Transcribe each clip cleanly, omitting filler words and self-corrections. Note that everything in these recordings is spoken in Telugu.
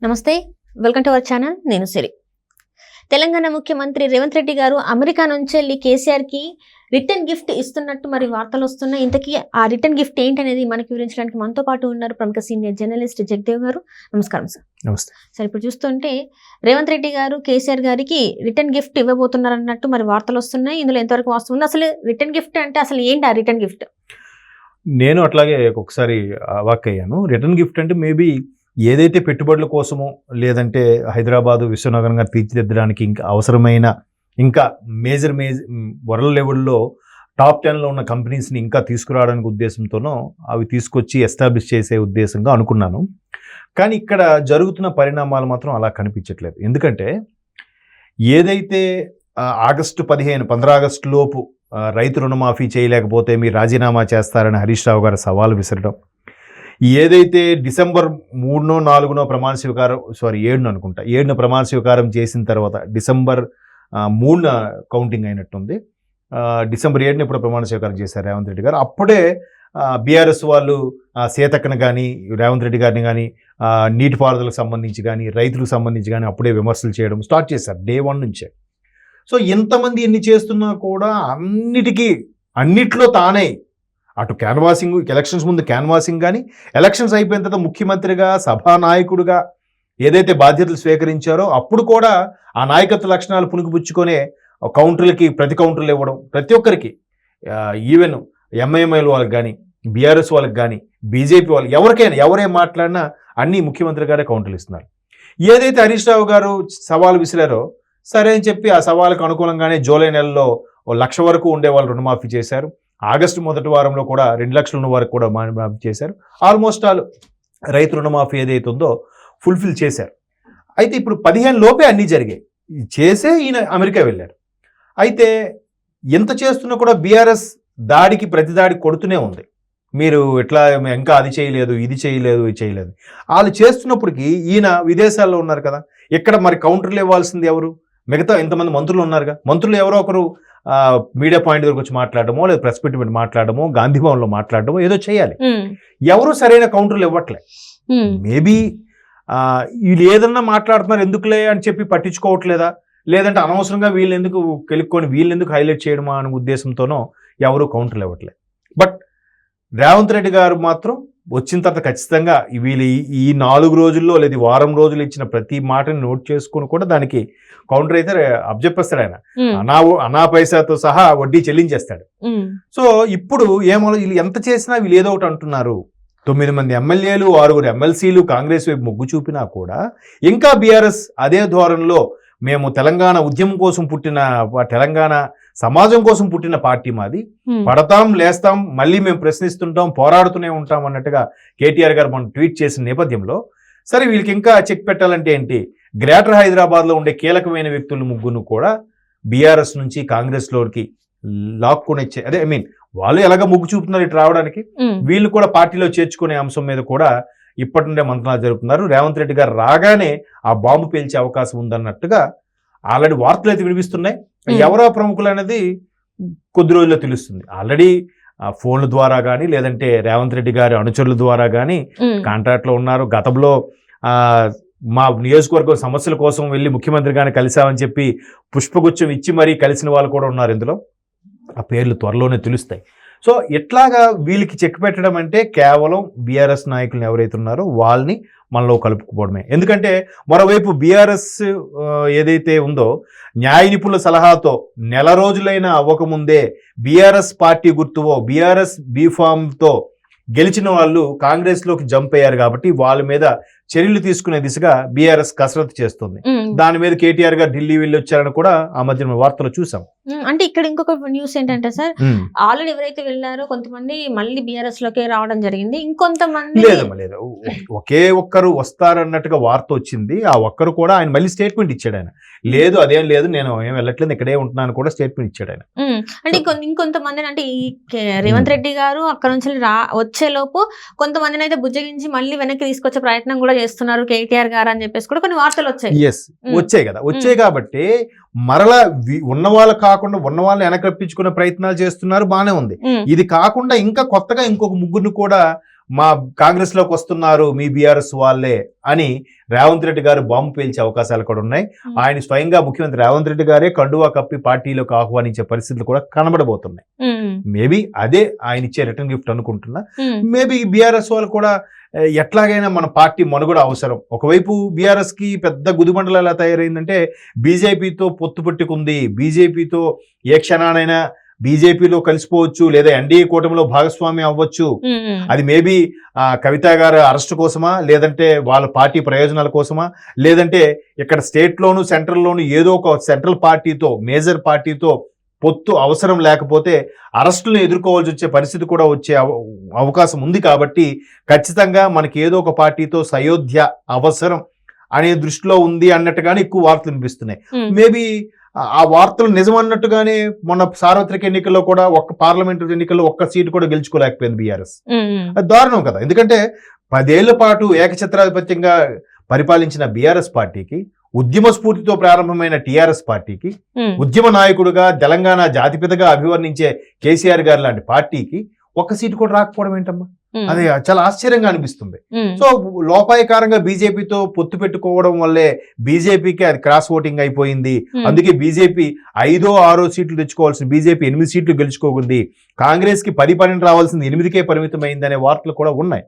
నమస్తే, వెల్కమ్ టు అవర్ ఛానల్. నేను సిరి. తెలంగాణ ముఖ్యమంత్రి రేవంత్ రెడ్డి గారు అమెరికా నుంచి వెళ్ళి కేసీఆర్కి రిటర్న్ గిఫ్ట్ ఇస్తున్నట్టు మరి వార్తలు వస్తున్నాయి. ఇంతకీ ఆ రిటర్న్ గిఫ్ట్ ఏంటనేది మనకి వివరించడానికి మనతో పాటు ఉన్నారు ప్రముఖ సీనియర్ జర్నలిస్ట్ జగదేవ్ గారు. నమస్కారం సార్. నమస్తే సార్, ఇప్పుడు చూస్తుంటే రేవంత్ రెడ్డి గారు కేసీఆర్ గారికి రిటర్న్ గిఫ్ట్ ఇవ్వబోతున్నారు అన్నట్టు మరి వార్తలు వస్తున్నాయి. ఇందులో ఎంతవరకు వస్తుంది? అసలు రిటర్న్ గిఫ్ట్ అంటే అసలు ఏంటి ఆ రిటర్న్ గిఫ్ట్? నేను అట్లాగే ఒకసారి వాక్ అయ్యాను. రిటర్న్ గిఫ్ట్ అంటే మేబీ ఏదైతే పెట్టుబడుల కోసమో లేదంటే హైదరాబాదు విశ్వనగరంగా తీర్చిదిద్దడానికి ఇంకా అవసరమైన ఇంకా మేజర్ వరల్డ్ లెవెల్లో టాప్ 10లో ఉన్న కంపెనీస్ని ఇంకా తీసుకురావడానికి ఉద్దేశంతోనో అవి తీసుకొచ్చి ఎస్టాబ్లిష్ చేసే ఉద్దేశంగా అనుకున్నాను. కానీ ఇక్కడ జరుగుతున్న పరిణామాలు మాత్రం అలా కనిపించట్లేదు. ఎందుకంటే ఏదైతే ఆగస్టు 15 ఆగస్టు లోపు రైతు రుణమాఫీ చేయలేకపోతే మీరు రాజీనామా చేస్తారని హరీష్ రావు గారు సవాలు విసరడం, ఏదైతే డిసెంబర్ 3నో 4నో ప్రమాణ స్వీకారం 7 అనుకుంటా 7న ప్రమాణ స్వీకారం చేసిన తర్వాత డిసెంబర్ 3న కౌంటింగ్ అయినట్టుంది. డిసెంబర్ 7న ఇప్పుడు ప్రమాణ స్వీకారం చేశారు రేవంత్ రెడ్డి గారు. అప్పుడే బీఆర్ఎస్ వాళ్ళు సీతక్కను కానీ రేవంత్ రెడ్డి గారిని కానీ నీటిపారుదలకు సంబంధించి కానీ రైతులకు సంబంధించి కానీ అప్పుడే విమర్శలు చేయడం స్టార్ట్ చేశారు డే 1 నుంచే. సో ఎంతమంది ఎన్ని చేస్తున్నా కూడా అన్నిట్లో తానే అటు క్యాన్వాసింగ్, ఎలక్షన్స్ ముందు క్యాన్వాసింగ్ కానీ ఎలక్షన్స్ అయిపోయిన తర్వాత ముఖ్యమంత్రిగా సభానాయకుడిగా ఏదైతే బాధ్యతలు స్వీకరించారో అప్పుడు కూడా ఆ నాయకత్వ లక్షణాలు పుణికిపుచ్చుకొనే కౌంటర్లకి ప్రతి కౌంటర్లు ఇవ్వడం, ప్రతి ఒక్కరికి ఈవెన్ ఎంఐఎంఐల వాళ్ళకి కానీ బీఆర్ఎస్ వాళ్ళకి కానీ బీజేపీ వాళ్ళకి ఎవరికైనా ఎవరేం మాట్లాడినా అన్నీ ముఖ్యమంత్రి గారే కౌంటర్లు ఇస్తున్నారు. ఏదైతే హరీష్ రావు గారు సవాలు విసిరారో సరే అని చెప్పి ఆ సవాళ్ళకు అనుకూలంగానే జూలై నెలలో 1,00,000 వరకు ఉండే వాళ్ళు రుణమాఫీ చేశారు. ఆగస్టు మొదటి వారంలో కూడా 2 లక్షల వరకు కూడా మాఫీ చేశారు. ఆల్మోస్ట్ ఆల్ రైతు రుణమాఫీ ఏదైతే ఉందో ఫుల్ఫిల్ చేశారు. అయితే ఇప్పుడు 15 లోపే అన్నీ జరిగాయి. చేసే ఈయన అమెరికా వెళ్ళారు. అయితే ఎంత చేస్తున్నా కూడా బీఆర్ఎస్ ప్రతి దాడికి కొడుతూనే ఉంది. మీరు ఇట్లా ఇంకా అది చేయలేదు, ఇది చేయలేదు, ఇది చేయలేదు. వాళ్ళు చేస్తున్నప్పటికీ ఈయన విదేశాల్లో ఉన్నారు కదా, ఇక్కడ మరి కౌంటర్లు ఇవ్వాల్సింది ఎవరు? మిగతా ఇంతమంది మంత్రులు ఉన్నారుగా, మంత్రులు ఎవరో ఒకరు మీడియా పాయింట్ దగ్గరకు వచ్చి మాట్లాడడమో లేదా ప్రెస్ మీట్ మాట్లాడడమో గాంధీ భవన్లో మాట్లాడడమో ఏదో చేయాలి. ఎవరు సరైన కౌంటర్లు ఇవ్వట్లే. మేబీ వీళ్ళు ఏదన్నా మాట్లాడుతున్నారు ఎందుకులే అని చెప్పి పట్టించుకోవట్లేదా, లేదంటే అనవసరంగా వీళ్ళెందుకు కెలుక్కొని వీళ్ళెందుకు హైలైట్ చేయడమా అనే ఉద్దేశంతోనో ఎవరు కౌంటర్లు ఇవ్వట్లే. బట్ రేవంత్ రెడ్డి గారు మాత్రం వచ్చిన తర్వాత ఖచ్చితంగా వీళ్ళు ఈ 4 రోజుల్లో లేదా వారం రోజులు ఇచ్చిన ప్రతి మాటని నోట్ చేసుకుని కూడా దానికి కౌంటర్ అయితే అబ్జెప్పేస్తాడు ఆయన. అనా పైసాతో సహా వడ్డీ చెల్లించేస్తాడు. సో ఇప్పుడు వీళ్ళు ఎంత చేసినా వీళ్ళు ఏదో ఒకటి అంటున్నారు. 9 మంది ఎమ్మెల్యేలు, 6 ఎమ్మెల్సీలు కాంగ్రెస్ వైపు మొగ్గు చూపినా కూడా ఇంకా బీఆర్ఎస్ అదే ధోరణిలో మేము తెలంగాణ ఉద్యమం కోసం పుట్టిన, తెలంగాణ సమాజం కోసం పుట్టిన పార్టీ మాది, పడతాం లేస్తాం మళ్ళీ మేము ప్రశ్నిస్తుంటాం పోరాడుతూనే ఉంటాం అన్నట్టుగా కేటీఆర్ గారు మనం ట్వీట్ చేసిన నేపథ్యంలో సరే వీళ్ళకి ఇంకా చెక్ పెట్టాలంటే ఏంటి, గ్రేటర్ హైదరాబాద్లో ఉండే కీలకమైన వ్యక్తులు ముగ్గురు కూడా బీఆర్ఎస్ నుంచి కాంగ్రెస్లోకి లాక్కునే వాళ్ళు ఎలాగ మొగ్గు చూపుతున్నారు ఇటు రావడానికి, వీళ్ళు కూడా పార్టీలో చేర్చుకునే అంశం మీద కూడా ఇప్పటి నుండే మంత్రాలు జరుపుతున్నారు. రేవంత్ రెడ్డి గారు రాగానే ఆ బాంబు పేల్చే అవకాశం ఉందన్నట్టుగా ఆల్రెడీ వార్తలు అయితే వినిపిస్తున్నాయి. ఎవరో ప్రముఖులు అనేది కొద్ది రోజుల్లో తెలుస్తుంది. ఆల్రెడీ ఫోన్ల ద్వారా కానీ లేదంటే రేవంత్ రెడ్డి గారి అనుచరుల ద్వారా కానీ కాంట్రాక్ట్లో ఉన్నారు. గతంలో మా నియోజకవర్గం సమస్యల కోసం వెళ్ళి ముఖ్యమంత్రి గారిని కలిసామని చెప్పి పుష్పగుచ్చం ఇచ్చి మరీ కలిసిన వాళ్ళు కూడా ఉన్నారు. ఇందులో ఆ పేర్లు త్వరలోనే తెలుస్తాయి. సో ఇట్లాగా వీళ్ళకి చెక్ పెట్టడం అంటే కేవలం బీఆర్ఎస్ నాయకులను ఎవరైతే ఉన్నారో వాళ్ళని మనలో కలుపుకోవడమే. ఎందుకంటే మరోవైపు బీఆర్ఎస్ ఏదైతే ఉందో న్యాయ నిపుణుల సలహాతో నెల రోజులైనా అవ్వకముందే బీఆర్ఎస్ పార్టీ గుర్తువో బీఆర్ఎస్ బీఫామ్తో గెలిచిన వాళ్ళు కాంగ్రెస్లోకి జంప్ అయ్యారు కాబట్టి వాళ్ళ మీద చర్యలు తీసుకునే దిశగా బీఆర్ఎస్ కసరత్తు చేస్తుంది. దాని మీద కేటీఆర్ గారు ఢిల్లీ వెళ్ళి వచ్చారని కూడా ఆ మధ్య వార్తలు చూసాం. అంటే ఇక్కడ ఇంకొక న్యూస్ ఏంటంటే సార్, ఆల్రెడీ ఎవరైతే వెళ్ళారో కొంతమంది మళ్ళీ బీఆర్ఎస్ లోకి రావడం జరిగింది, ఇంకొంతమంది లేదు ఒకే ఒక్కరు వస్తారన్నట్టుగా వార్త వచ్చింది. ఆ ఒక్కరు కూడా ఆయన మళ్ళీ స్టేట్మెంట్ ఇచ్చాడు. ఆయన లేదు అదేం లేదు నేను ఏం వెళ్ళట్లేదు ఇక్కడే ఉంటున్నాను కూడా స్టేట్మెంట్ ఇచ్చాడు ఆయన. అంటే ఇంకొంతమంది అంటే ఈ రేవంత్ రెడ్డి గారు అక్కడ నుంచి వచ్చే లోపు కొంతమందిని అయితే బుజ్జగించి మళ్ళీ వెనక్కి తీసుకొచ్చే ప్రయత్నం కూడా చేస్తున్నారు కేటీఆర్ గారు అని చెప్పేసి కూడా కొన్ని వార్తలు వచ్చాయి కదా. వచ్చాయి కాబట్టి మరలా ఉన్న వాళ్ళు కాకుండా ఉన్న వాళ్ళని వెనక్కి రప్పించుకునే ప్రయత్నాలు చేస్తున్నారు, బానే ఉంది. ఇది కాకుండా ఇంకా కొత్తగా ఇంకొక ముగ్గురిని కూడా మా కాంగ్రెస్ లోకి వస్తున్నారు మీ బీఆర్ఎస్ వాళ్ళే అని రేవంత్ రెడ్డి గారు బాంబు పేల్చే అవకాశాలు కూడా ఉన్నాయి. ఆయన స్వయంగా ముఖ్యమంత్రి రేవంత్ రెడ్డి గారే కండువా కప్పి పార్టీలోకి ఆహ్వానించే పరిస్థితులు కూడా కనబడబోతున్నాయి. మేబీ అదే ఆయన ఇచ్చే రిటర్న్ గిఫ్ట్ అనుకుంటున్నా. మేబీ బీఆర్ఎస్ వాళ్ళు కూడా ఎట్లాగైనా మన పార్టీ మనుగడ అవసరం. ఒకవైపు బీఆర్ఎస్ కి పెద్ద గుదిబండలు ఎలా తయారైందంటే బీజేపీతో పొత్తు పెట్టుకుంది, బీజేపీతో ఏ క్షణానైనా బీజేపీలో కలిసిపోవచ్చు లేదా ఎన్డీఏ కూటమిలో భాగస్వామి అవ్వచ్చు. అది మేబీ కవిత గారు అరెస్ట్ కోసమా, లేదంటే వాళ్ళ పార్టీ ప్రయోజనాల కోసమా, లేదంటే ఇక్కడ స్టేట్ లోను సెంట్రల్ లోను ఏదో ఒక సెంట్రల్ పార్టీతో మేజర్ పార్టీతో పొత్తు అవసరం లేకపోతే అరెస్టులను ఎదుర్కోవాల్సి వచ్చే పరిస్థితి కూడా వచ్చే అవకాశం ఉంది. కాబట్టి ఖచ్చితంగా మనకి ఏదో ఒక పార్టీతో సయోధ్య అవసరం అనే దృష్టిలో ఉంది అన్నట్టుగానే ఎక్కువ వార్తలు వినిపిస్తున్నాయి. మేబీ ఆ వార్తలు నిజమన్నట్టుగానే మొన్న సార్వత్రిక ఎన్నికల్లో కూడా ఒక్క పార్లమెంటరీ ఎన్నికల్లో ఒక్క సీటు కూడా గెలుచుకోలేకపోయింది బీఆర్ఎస్. అది దారుణం కదా. ఎందుకంటే 10 ఏళ్ల పాటు ఏకఛత్రాధిపత్యంగా పరిపాలించిన బీఆర్ఎస్ పార్టీకి, ఉద్యమ స్ఫూర్తితో ప్రారంభమైన టీఆర్ఎస్ పార్టీకి, ఉద్యమ నాయకుడుగా తెలంగాణ జాతిపితగా అభివర్ణించే కేసీఆర్ గారు లాంటి పార్టీకి ఒక్క సీటు కూడా రాకపోవడం ఏంటమ్మా? అది చాలా ఆశ్చర్యంగా అనిపిస్తుంది. సో లోపాయకారంగా బీజేపీతో పొత్తు పెట్టుకోవడం వల్లే బీజేపీకి అది క్రాస్ ఓటింగ్ అయిపోయింది. అందుకే బీజేపీ 5, 6 సీట్లు తెచ్చుకోవాల్సింది బీజేపీ 8 సీట్లు గెలుచుకోకుంది. కాంగ్రెస్ కి 10, 12 రావాల్సింది 8కే పరిమితం అయిందనే వార్తలు కూడా ఉన్నాయి.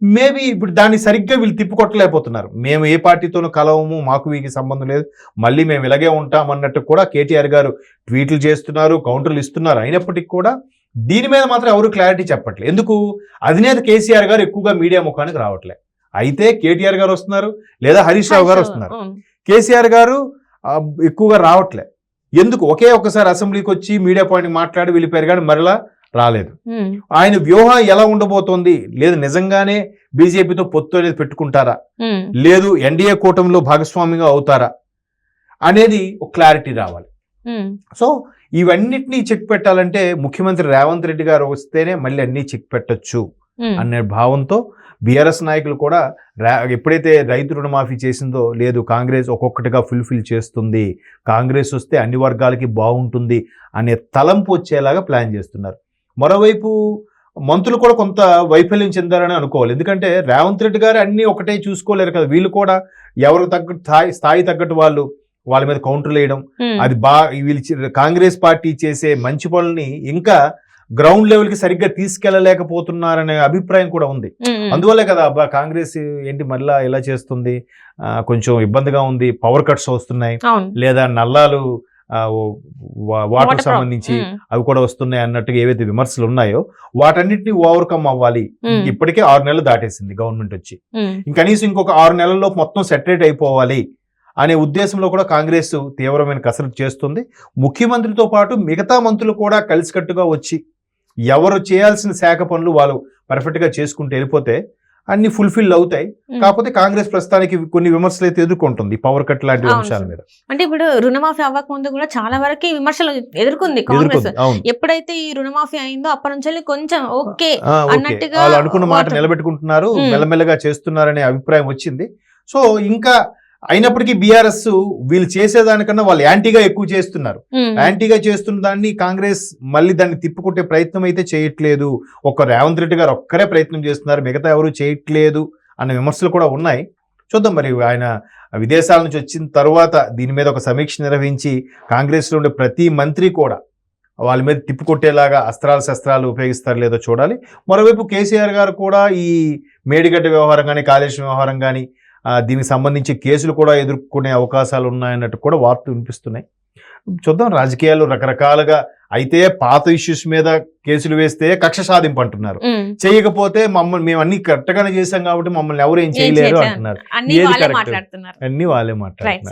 మేబీ ఇప్పుడు దాన్ని సరిగ్గా వీళ్ళు తిప్పుకొట్టలేకపోతున్నారు. మేము ఏ పార్టీతోనూ కలవము, మాకు వీరికి సంబంధం లేదు, మళ్ళీ మేము ఇలాగే ఉంటాం అన్నట్టు కూడా కేటీఆర్ గారు ట్వీట్లు చేస్తున్నారు, కౌంటర్లు ఇస్తున్నారు. అయినప్పటికీ కూడా దీని మీద మాత్రం ఎవరు క్లారిటీ చెప్పట్లేదు. ఎందుకు? అధినేత కేసీఆర్ గారు ఎక్కువగా మీడియా ముఖానికి రావట్లే. అయితే కేటీఆర్ గారు వస్తున్నారు, లేదా హరీష్ రావు గారు వస్తున్నారు. కేసీఆర్ గారు ఎక్కువగా రావట్లే. ఎందుకు? ఒక్కసారి అసెంబ్లీకి వచ్చి మీడియా పాయింట్ మాట్లాడి వెళ్ళిపోయారు, కానీ మరలా రాలేదు. ఆయన వ్యూహం ఎలా ఉండబోతోంది, లేదు నిజంగానే బీజేపీతో పొత్తు అనేది పెట్టుకుంటారా, లేదు ఎన్డీఏ కూటమిలో భాగస్వామిగా అవుతారా అనేది ఒక క్లారిటీ రావాలి. సో ఇవన్నిటినీ చెక్ పెట్టాలంటే ముఖ్యమంత్రి రేవంత్ రెడ్డి గారు వస్తేనే మళ్ళీ అన్ని చెక్ పెట్టొచ్చు అనే భావంతో బీఆర్ఎస్ నాయకులు కూడా ఎప్పుడైతే రైతు రుణమాఫీ చేసిందో, లేదు కాంగ్రెస్ ఒక్కొక్కటిగా ఫుల్ఫిల్ చేస్తుంది, కాంగ్రెస్ వస్తే అన్ని వర్గాలకి బాగుంటుంది అనే తలంపు వచ్చేలాగా ప్లాన్ చేస్తున్నారు. మరోవైపు మంత్రులు కూడా కొంత వైఫల్యం చెందారని అనుకోవాలి. ఎందుకంటే రేవంత్ రెడ్డి గారు అన్ని ఒకటే చూసుకోలేరు కదా. వీళ్ళు కూడా ఎవరికి తగ్గట్టు స్థాయి తగ్గట్టు వాళ్ళ మీద కౌంటర్లు వేయడం, అది వీళ్ళు కాంగ్రెస్ పార్టీ చేసే మంచి పనుల్ని ఇంకా గ్రౌండ్ లెవెల్ కి సరిగ్గా తీసుకెళ్లలేకపోతున్నారనే అభిప్రాయం కూడా ఉంది. అందువల్లే కదా అబ్బా కాంగ్రెస్ ఏంటి మళ్ళా ఇలా చేస్తుంది, కొంచెం ఇబ్బందిగా ఉంది, పవర్ కట్స్ వస్తున్నాయి, లేదా నల్లాలు వాటర్ సంబంధించి అవి కూడా వస్తున్నాయి అన్నట్టుగా ఏవైతే విమర్శలు ఉన్నాయో వాటన్నిటిని ఓవర్కమ్ అవ్వాలి. ఇప్పటికే 6 నెలలు దాటేసింది గవర్నమెంట్ వచ్చి, కనీసం ఇంకొక 6 నెలల్లో మొత్తం సెటరేట్ అయిపోవాలి అనే ఉద్దేశంలో కూడా కాంగ్రెస్ తీవ్రమైన కసరత్తు చేస్తుంది. ముఖ్యమంత్రితో పాటు మిగతా మంత్రులు కూడా కలిసికట్టుగా వచ్చి ఎవరు చేయాల్సిన శాఖ పనులు వాళ్ళు పర్ఫెక్ట్ గా చేసుకుంటూ వెళ్ళిపోతే అన్ని ఫుల్ఫిల్ అవుతాయి. కాకపోతే కాంగ్రెస్ ప్రస్తుతానికి కొన్ని విమర్శలు అయితే ఎదుర్కొంటుంది పవర్ కట్ లాంటి అంశాల మీద. అంటే ఇప్పుడు రుణమాఫీ అవ్వక ముందు కూడా చాలా వరకు విమర్శలు ఎదుర్కొంది కాంగ్రెస్. ఎప్పుడైతే ఈ రుణమాఫీ అయిందో అప్పటి నుంచి కొంచెం ఓకే అన్నట్టుగా వాళ్ళు అనుకున్న మాట నిలబెట్టుకుంటున్నారు, మెల్లమెల్లగా చేస్తున్నారనే అభిప్రాయం వచ్చింది. సో ఇంకా అయినప్పటికీ బీఆర్ఎస్ వీళ్ళు చేసేదానికన్నా వాళ్ళు యాంటీగా ఎక్కువ చేస్తున్నారు. యాంటీగా చేస్తున్న దాన్ని కాంగ్రెస్ మళ్ళీ దాన్ని తిప్పుకుంటే ప్రయత్నం అయితే చేయట్లేదు. ఒక్క రేవంత్ రెడ్డి గారు ఒక్కరే ప్రయత్నం చేస్తున్నారు, మిగతా ఎవరు చేయట్లేదు అన్న విమర్శలు కూడా ఉన్నాయి. చూద్దాం మరి ఆయన విదేశాల నుంచి వచ్చిన తర్వాత దీని మీద ఒక సమీక్ష నిర్వహించి కాంగ్రెస్లో ఉండే ప్రతి మంత్రి కూడా వాళ్ళ మీద తిప్పుకొట్టేలాగా శస్త్రాలు ఉపయోగిస్తారు లేదో చూడాలి. మరోవైపు కేసీఆర్ గారు కూడా ఈ మేడిగడ్డ వ్యవహారం కానీ కాళేశ్వరం వ్యవహారం కానీ దీనికి సంబంధించి కేసులు కూడా ఎదుర్కొనే అవకాశాలు ఉన్నాయన్నట్టు కూడా వార్తలు వినిపిస్తున్నాయి. చూద్దాం, రాజకీయాలు రకరకాలుగా అయితే పాత ఇష్యూస్ మీద కేసులు వేస్తే కక్ష సాధింపు అంటున్నారు, చేయకపోతే మేము అన్ని కరెక్ట్ గానే చేశాం కాబట్టి మమ్మల్ని ఎవరు ఏం చేయలేరు అంటున్నారు. అన్ని వాళ్ళే మాట్లాడుతున్నారు.